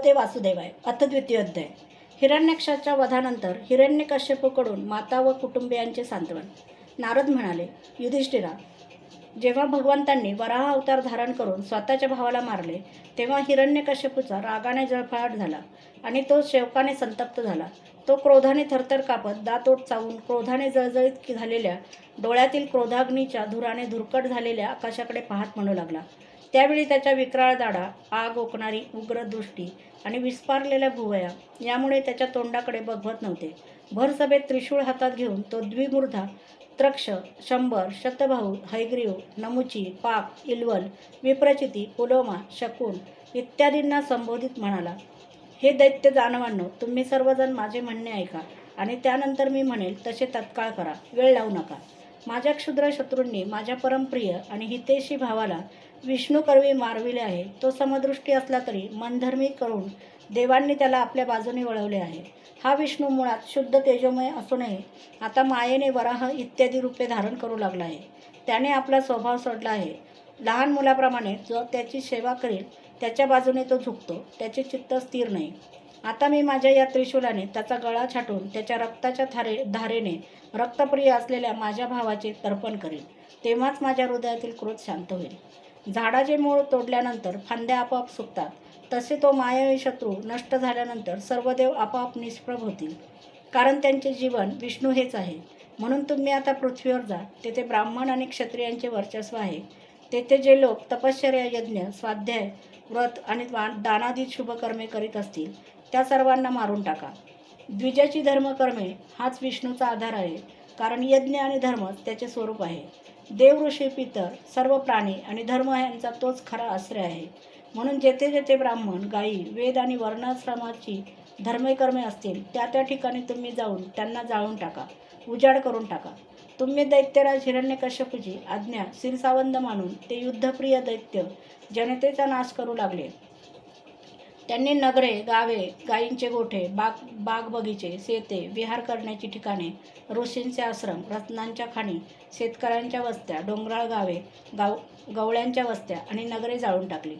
ते वासुदेवाय. अथ द्वितीय अध्याय. हिरण्यकशाच्या वधानंतर हिरण्यकश्यपूकडून माता व कुटुंबियांचे सांत्वन. नारद म्हणाले, युधिष्ठिरा, जेव्हा भगवंतांनी वराह अवतार धारण करून स्वतःच्या भावाला मारले, तेव्हा हिरण्यकश्यपूचा रागाने जळफळाट झाला आणि तो शोकाने संतप्त झाला. तो क्रोधाने थरथर कापत, दात ओठ चावून, क्रोधाने जळजळीत झालेल्या डोळ्यातील क्रोधाग्नीच्या धुराने धुरकट झालेल्या आकाशाकडे पाहत म्हणू लागला. त्यावेळी त्याच्या विक्राळ दाढा, आग ओकणारी उग्र दृष्टी आणि विस्पारलेल्या भुवया यामुळे त्याच्या तोंडाकडे बघवत नव्हते. भरसभेत त्रिशूळ हातात घेऊन तो द्विमूर्धा, त्रक्ष, शंबर, शतबाहू, हयग्रीव, नमुची, पाक, इल्वल, विप्रचिती, पुलोमा, शकुन इत्यादींना संबोधित म्हणाला, हे दैत्य दानवांनो, तुम्ही सर्वजण माझे म्हणणे ऐका आणि त्यानंतर मी म्हणेल तसे तत्काळ करा. वेळ लावू नका. माझ्या क्षुद्र शत्रूंनी माझ्या परमप्रिय आणि हितेशी भावाला विष्णू करवी मारविले आहे. तो समदृष्टी असला तरी मनधर्मी करून देवांनी त्याला आपल्या बाजूने वळवले आहे. हा विष्णू मुळात शुद्ध तेजोमय असूनही आता मायेने वराह इत्यादी रूपे धारण करू लागला आहे. त्याने आपला स्वभाव सोडला आहे. लहान मुलाप्रमाणे जो त्याची सेवा करेल त्याच्या बाजूने तो झुकतो. त्याचे चित्त स्थिर नाही. आता मी माझ्या या त्रिशूलाने त्याचा गळा छाटून त्याच्या रक्ताच्या धारेने रक्तप्रिय असलेल्या माझ्या भावाचे तर्पण करेन. तेव्हाच माझ्या हृदयातील क्रोध शांत होईल. झाडाचे मूळ तोडल्यानंतर फांद्या आपोआप सुकतात, तसे तो मायावी शत्रू नष्ट झाल्यानंतर सर्व देव आपोआप निष्प्रभ होतील, कारण त्यांचे जीवन विष्णू हेच आहे. म्हणून तुम्ही आता पृथ्वीवर जा. तेथे ब्राह्मण आणि क्षत्रियांचे वर्चस्व आहे. तेथे जे लोक तपश्चर्या, यज्ञ, स्वाध्याय, व्रत आणि दानादी शुभकर्मे करीत असतील त्या सर्वांना मारून टाका. द्विजाची धर्मकर्मे हाच विष्णूचा आधार आहे, कारण यज्ञ आणि धर्मच त्याचे स्वरूप आहे. देव, ऋषी, पितर, सर्व प्राणी आणि धर्म यांचा तोच खरा आश्रय आहे. म्हणून जेथे जेथे ब्राह्मण, गायी, वेद आणि वर्णाश्रमाची धर्मकर्मे असतील त्या त्या ठिकाणी तुम्ही जाऊन त्यांना जाळून टाका, उजाड करून टाका. तुम्ही दैत्यराज हिरण्यकश्यपूची आज्ञा शिरसावंद मानून ते युद्धप्रिय दैत्य जनतेचा नाश करू लागले. त्यांनी नगरे, गावे, गायींचे गोठे, बाग बगीचे, शेते, विहार करण्याची ठिकाणे, ऋषींचे आश्रम, रत्नांच्या खाणी, शेतकऱ्यांच्या वस्त्या, डोंगराळ गावे, गवळ्यांच्या वस्त्या आणि नगरे जाळून टाकली.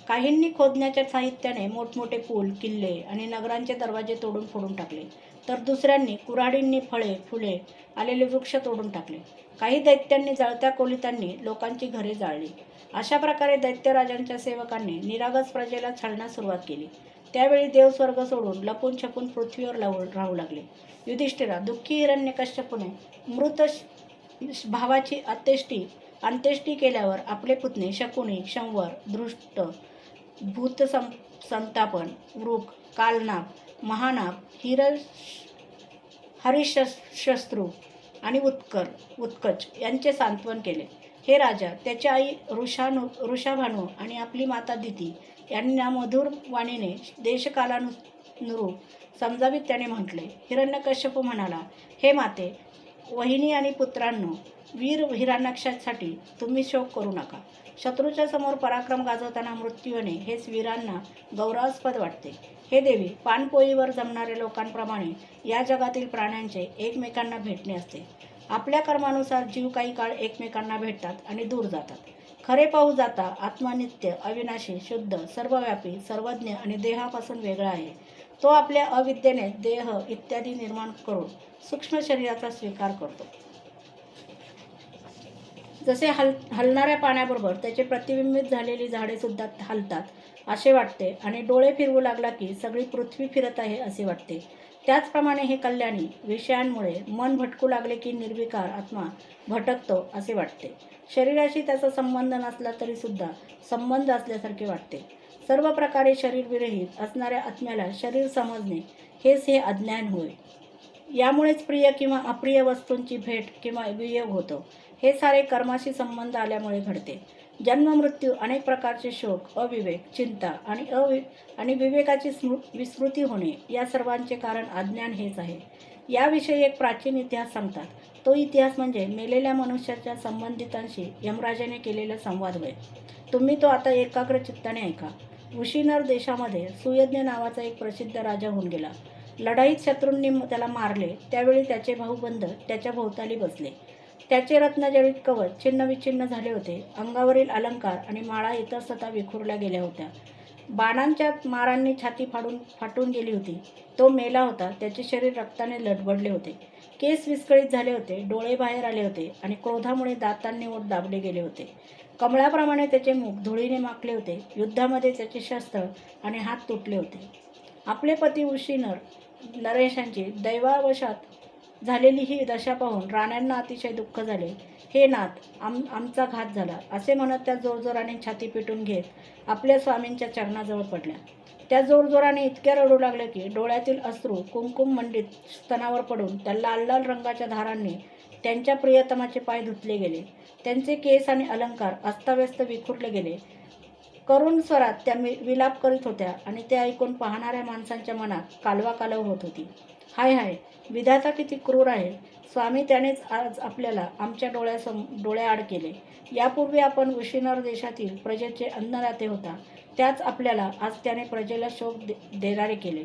काहींनी खोदण्याच्या साहित्याने मोठमोठे पूल, किल्ले आणि नगरांचे दरवाजे तोडून फोडून टाकले, तर दुसऱ्यांनी कुऱ्हाडींनी फळे, फुले आलेले वृक्ष तोडून टाकले. काही दैत्यांनी जळत्या कोलितांनी लोकांची घरे जाळली. अशा प्रकारे दैत्यराजांच्या सेवकांनी निरागस प्रजेला छळण्यास सुरुवात केली. त्यावेळी देव स्वर्ग सोडून लपून छपून पृथ्वीवर राहू लागले. युधिष्ठिरा, दुःखी हिरण्यकश्यपूने मृत भावाची अंत्येष्टी केल्यावर आपले पुतणे शकुनी, शंवर, धृष्ट, संतापन, वृक, कालनाग, महानाग, हरिशस्त्रू आणि उत्कच यांचे सांत्वन केले. हे राजा, त्याची आई ऋषाभानू आणि आपली माता दिती यांना मधुर वाणीने देशकालानुरूप समजावीत त्याने म्हटले. हिरण्यकश्यपू म्हणाला, हे माते, वहिनी आणि पुत्रांनो, वीर हिरण्यकशासाठी तुम्ही शोक करू नका. शत्रूच्या समोर पराक्रम गाजवताना मृत्यू येणे हेच वीरांना गौरवास्पद वाटते. हे देवी, पानपोईवर जमणाऱ्या लोकांप्रमाणे या जगातील प्राण्यांचे एकमेकांना भेटणे असते. आपल्या कर्मानुसार जीव काही काळ एकमेकांना भेटतात आणि दूर जातात. खरे पाहू जाता आत्मा नित्य, अविनाशी, शुद्ध, सर्वव्यापी, सर्वज्ञ आणि देहापासून वेगळा आहे. तो आपल्या अविद्येने देह इत्यादी निर्माण करून सूक्ष्म शरीराचा स्वीकार करतो. जसे हलणाऱ्या पाण्याबरोबर त्याचे प्रतिबिंबित झालेली झाडे सुद्धा हलतात असे वाटते आणि डोळे फिरवू लागला की सगळी पृथ्वी फिरत आहे असे वाटते, त्याचप्रमाणे हे कल्याणी विषयांमुळे मन भटकू लागले की निर्विकार आत्मा भटकतो असे वाटते. शरीराशी त्याचा संबंध नसला तरी सुद्धा संबंध असल्यासारखे वाटते. सर्व प्रकारे शरीरविरहित असणाऱ्या आत्म्याला शरीर समजणे हेच हे अज्ञान होय. यामुळेच प्रिय किंवा अप्रिय वस्तूंची भेट किंवा वियोग होतो. हे सारे कर्माशी संबंध आल्यामुळे घडते. जन्म, मृत्यू, अनेक प्रकारचे शोक, अविवेक, चिंता आणि विवेकाची विस्मृती होणे या सर्वांचे कारण अज्ञान हेच आहे. याविषयी एक प्राचीन इतिहास सांगतात. तो इतिहास म्हणजे मेलेल्या मनुष्याच्या संबंधितांशी यमराजाने केलेला संवाद होय. तुम्ही तो आता एकाग्र चित्ताने ऐका. उशिनर देशामध्ये सुयज्ञ नावाचा एक प्रसिद्ध राजा होऊन गेला. लढाईत शत्रूंनी त्याला मारले. त्यावेळी त्याचे भाऊबंद त्याच्या भोवताली बसले. त्याचे रत्नजडित कवच छिन्नविच्छिन्न झाले होते. अंगावरील अलंकार आणि माळा इतस्ततः विखुरल्या गेल्या होत्या. बाणांच्या मारांनी छाती फाटून गेली होती. तो मेला होता. त्याचे शरीर रक्ताने लडबडले होते. केस विस्कळीत झाले होते. डोळे बाहेर आले होते आणि क्रोधामुळे दातांनी ओठ दाबले गेले होते. कमळाप्रमाणे त्याचे मुख धुळीने माखले होते. युद्धामध्ये त्याचे शस्त्र आणि हात तुटले होते. आपले पती नरेशांची दैवावशात झालेली ही दशा पाहून राण्यांना अतिशय दुःख झाले. हे नाथ, आमचा घात झाला, असे म्हणत त्या जोरजोराने छाती पिटून घेत आपल्या स्वामींच्या चरणाजवळ पडल्या. त्या जोरजोराने इतक्या रडू लागल्या की डोळ्यातील अश्रू कुमकुम मंडित स्तनावर पडून त्या लाल लाल रंगाच्या धारांनी त्यांच्या प्रियतमाचे पाय धुतले गेले. त्यांचे केस आणि अलंकार अस्ताव्यस्त विखुरले गेले. करुण स्वरात त्या विलाप करीत होत्या आणि ते ऐकून पाहणाऱ्या माणसांच्या मनात कालवाकालव होत होती. हाय हाय, विधाता किती क्रूर आहे. स्वामी, त्यानेच आज आपल्याला आमच्या डोळ्याआड केले. यापूर्वी आपण उशिनर देशातील प्रजेचे अन्नदाते होता, त्याच आपल्याला आज त्याने प्रजेला शोक देणारे केले.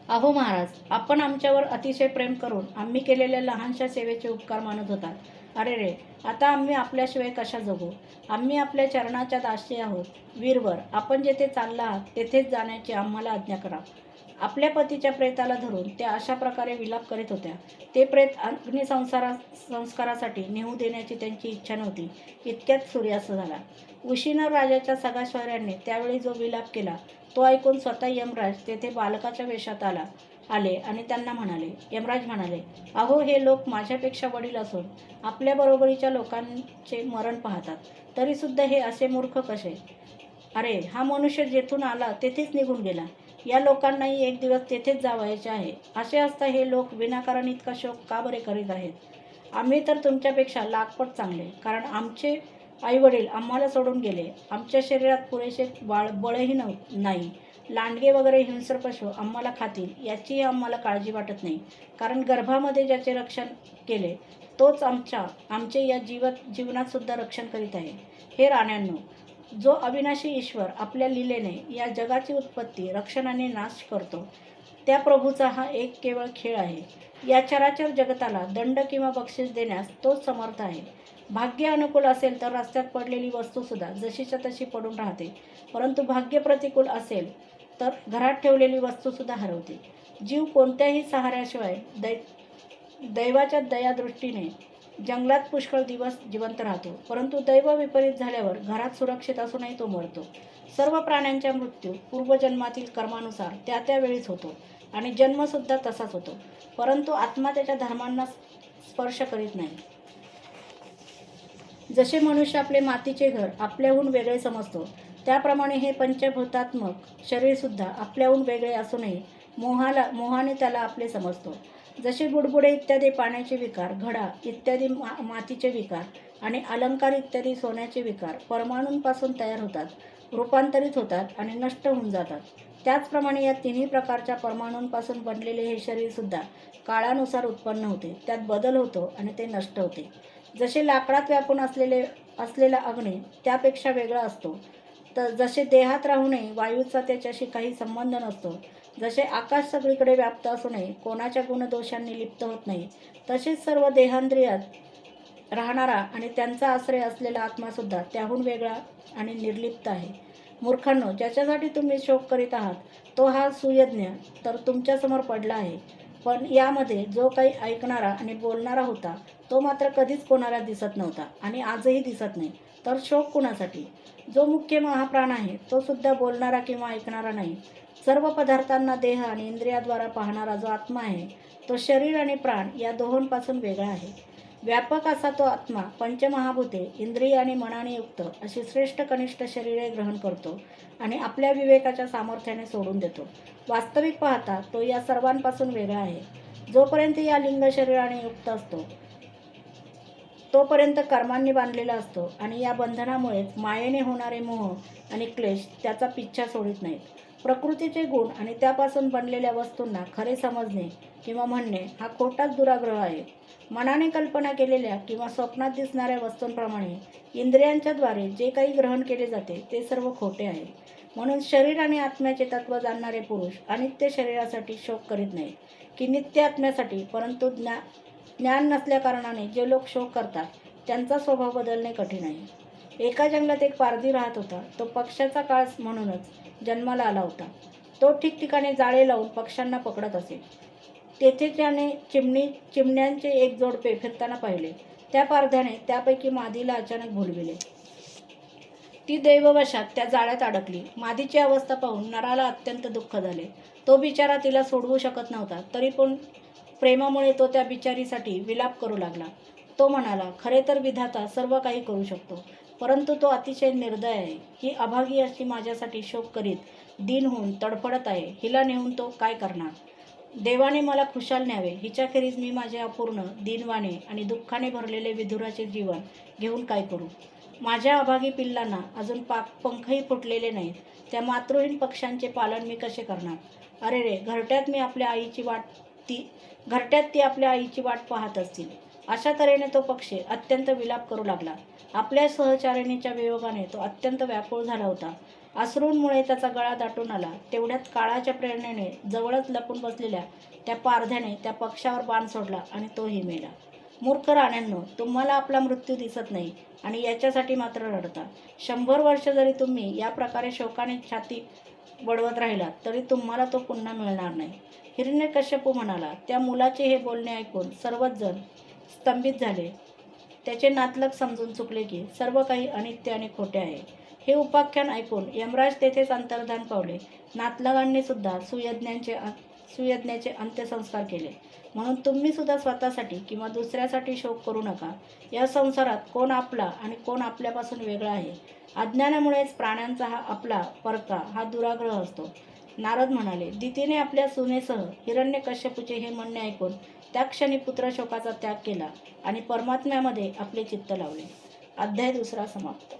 अहो महाराज, आपण आमच्यावर अतिशय प्रेम करून आम्ही केलेल्या लहानशा सेवेचे उपकार मानत होता. अरे रे, आता आम्ही आपल्याशिवाय कशा जगू? आम्ही आपल्या चरणाच्या दासी आहोत. वीरवर, आपण जेथे चालला आहात तेथेच जाण्याची आम्हाला आज्ञा करा. आपल्या पतीच्या प्रेताला धरून त्या अशा प्रकारे विलाप करीत होत्या. ते प्रेत संस्कारासाठी नेऊ देण्याची त्यांची इच्छा नव्हती. इतक्यात सूर्यास्त झाला. उशिनर राजाच्या सगळ्या त्यावेळी जो विलाप केला तो ऐकून स्वतः यमराज तेथे बालकाच्या वेशात आले आणि त्यांना म्हणाले. यमराज म्हणाले, अहो, हे लोक माझ्यापेक्षा वडील असून आपल्या बरोबरीच्या लोकांचे मरण पाहतात, तरीसुद्धा हे असे मूर्ख कसे? अरे, हा मनुष्य जेथून आला तेथेच निघून गेला. या लोकांनाही एक दिवस तेथेच जावायचे आहे. असे असता हे लोक विनाकारण इतका शोक का बरे करीत आहेत? आम्ही तर तुमच्यापेक्षा लाखपट चांगले, कारण आमचे आईवडील आम्हाला सोडून गेले. आमच्या शरीरात पुरेसे बळही नाही. लांडगे वगैरे हिंस्र पशु आम्हाला खातील याचीही आम्हाला काळजी वाटत नाही, कारण गर्भामध्ये ज्याचे रक्षण केले तोच आमचे या जीवनात सुद्धा रक्षण करीत आहे. हे राण्यांनो, जो अविनाशी ईश्वर आपल्या लीलेने या जगाची उत्पत्ती, रक्षण आणि नाश करतो, त्या प्रभूचा हा एक केवळ खेळ आहे. या चराचर जगताला दंड किंवा बक्षीस देण्यास तोच समर्थ आहे. भाग्य अनुकूल असेल तर रस्त्यात पडलेली वस्तूसुद्धा जशीच्या तशी पडून राहते, परंतु भाग्य प्रतिकूल असेल तर घरात ठेवलेली वस्तूसुद्धा हरवते. जीव कोणत्याही सहाऱ्याशिवाय दैवाच्या दयादृष्टीने जंगलात पुष्कळ दिवस जिवंत राहतो, परंतु दैव विपरीत झाल्यावर घरात सुरक्षित असूनही तो मरतो. सर्व प्राण्यांचा मृत्यू पूर्वजन्मातील कर्मानुसार त्या वेळीच होतो आणि जन्मसुद्धा तसाच होतो, परंतु आत्मा त्याच्या धर्मांना स्पर्श करीत नाही. जसे मनुष्य आपले मातीचे घर आपल्याहून वेगळे समजतो, त्याप्रमाणे हे पंचभूतात्मक शरीरसुद्धा आपल्याहून वेगळे असूनही मोहाने त्याला आपले समजतो. जसे बुडबुडे इत्यादी पाण्याचे विकार, घडा इत्यादी मातीचे विकार आणि अलंकार इत्यादी सोन्याचे विकार परमाणूंपासून तयार होतात, रूपांतरित होतात आणि नष्ट होऊन जातात, त्याचप्रमाणे या तिन्ही प्रकारच्या परमाणूंपासून बनलेले हे शरीरसुद्धा काळानुसार उत्पन्न होते, त्यात बदल होतो आणि ते नष्ट होते. जसे लाकडात व्यापून असलेला अग्नी त्यापेक्षा वेगळा असतो, तर जसे देहात राहूनही वायूचा त्याच्याशी काही संबंध नसतो, जसे आकाश सगळीकडे व्याप्त असूनही कोणाच्या गुणदोषांनी लिप्त होत नाही, तसेच सर्व देहांद्रियात राहणारा आणि त्यांचा आश्रय असलेला आत्मासुद्धा त्याहून वेगळा आणि निर्लिप्त आहे. मूर्खांनो, ज्याच्यासाठी तुम्ही शोक करीत आहात तो हा सुयज्ञ तर तुमच्यासमोर पडला आहे, पण यामध्ये जो काही ऐकणारा आणि बोलणारा होता तो मात्र कधीच कोणाला दिसत नव्हता आणि आजही दिसत नाही. तर शोक कुणासाठी? जो मुख्य महाप्राण आहे तो सुद्धा बोलणारा किंवा ऐकणारा नाही. सर्व पदार्थांना देह आणि इंद्रियाद्वारा पाहणारा जो आत्मा आहे तो शरीर आणि प्राण या दोहोंपासून वेगळा आहे. व्यापक असा तो आत्मा पंचमहाभूते, इंद्रिय आणि मनाने युक्त अशी श्रेष्ठ कनिष्ठ शरीरे ग्रहण करतो आणि आपल्या विवेकाच्या सामर्थ्याने सोडून देतो. वास्तविक पाहता तो या सर्वांपासून वेगळा आहे. जोपर्यंत या लिंग शरीराने युक्त असतो तोपर्यंत कर्मांनी बांधलेला असतो आणि या बंधनामुळेच मायेने होणारे मोह आणि क्लेश त्याचा पिच्छा सोडित नाहीत. प्रकृतीचे गुण आणि त्यापासून बनलेल्या वस्तूंना खरे समजणे किंवा म्हणणे हा खोटाच दुराग्रह आहे. मनाने कल्पना केलेल्या किंवा स्वप्नात दिसणाऱ्या वस्तूंप्रमाणे इंद्रियांच्याद्वारे जे काही ग्रहण केले जाते ते सर्व खोटे आहे. म्हणून शरीर आणि आत्म्याचे तत्त्व जाणणारे पुरुष अनित्य शरीरासाठी शोक करीत नाहीत की नित्य आत्म्यासाठी, परंतु ज्ञान नसल्याकारणाने जे लोक शोक करतात त्यांचा स्वभाव बदलणे कठीण आहे. एका जंगलात एक पारधी राहत होता. तो पक्ष्याचा काळ म्हणूनच जन्माला आला होता. तो ठिकठिकाणी जाळे लावून पक्ष्यांना पकडत असे. तेथे त्याने चिमण्यांचे एक जोडपे फिरताना पाहिले. त्या पारध्याने त्यापैकी मादीला अचानक भुलविले. ती दैववशात त्या जाळ्यात अडकली. मादीची अवस्था पाहून नराला अत्यंत दुःख झाले. तो बिचारा तिला सोडवू शकत नव्हता. तरी पण प्रेमामुळे तो त्या बिचारीसाठी विलाप करू लागला. तो म्हणाला, खरे तर विधाता सर्व काही करू शकतो, परंतु तो अतिशय निर्दय आहे. ही अभागी अशी माझ्यासाठी शोक करीत दीन होऊन तडफडत आहे. हिला नेऊन तो काय करणार? देवाने मला खुशाल न्यावे. हिच्याखेरीज मी माझे अपूर्ण, दीनवाणे आणि दुःखाने भरलेले विधुराचे जीवन घेऊन काय करू? माझ्या अभागी पिल्लांना अजून पंखही फुटलेले नाहीत. त्या मातृहीन पक्ष्यांचे पालन मी कसे करणार? अरे रे, घरट्यात ती आपल्या आईची वाट पाहत असतील. अशा तऱ्हेने तो पक्षी अत्यंत विलाप करू लागला. आपल्या सहचारिणीच्या वियोगाने तो अत्यंत व्याकुळ झाला होता. अश्रूंमुळे त्याचा गळा दाटून आला. तेवढ्यात काळाच्या प्रेरणेने जवळच लपून बसलेल्या त्या पारध्याने त्या पक्षावर बाण सोडला आणि तोही मेला. मूर्ख राण्यांनो, तुम्हाला आपला मृत्यू दिसत नाही आणि याच्यासाठी मात्र रडता. 100 वर्ष जरी तुम्ही या प्रकारे शोकाने छाती बडवत राहिलात तरी तुम्हाला तो पुन्हा मिळणार नाही. हिरण्यकश्यपू म्हणाला. त्या मुलाचे हे बोलणे ऐकून सर्वच जण स्तंभित झाले. त्याचे नातलग समजून चुकले की सर्व काही अनित्य आणि खोटे आहे. हे उपाख्यान ऐकून यमराज तेथेच अंतर्धान पावले. नातलगांनी सुद्धा सुयज्ञाचे अंत्यसंस्कार केले. म्हणून तुम्ही सुद्धा स्वतःसाठी किंवा दुसऱ्यासाठी शोक करू नका. या संसारात कोण आपला आणि कोण आपल्यापासून वेगळा आहे. अज्ञानामुळेच प्राण्यांचा हा आपला परका हा दुराग्रह असतो. नारद म्हणाले. दितीने आपल्या सुनेसह हिरण्यकश्यपूचे हे म्हणणे ऐकून त्या क्षणी पुत्रशोकाचा त्याग केला आणि परमात्म्यामध्ये आपले चित्त लावले. अध्याय 2 समाप्त.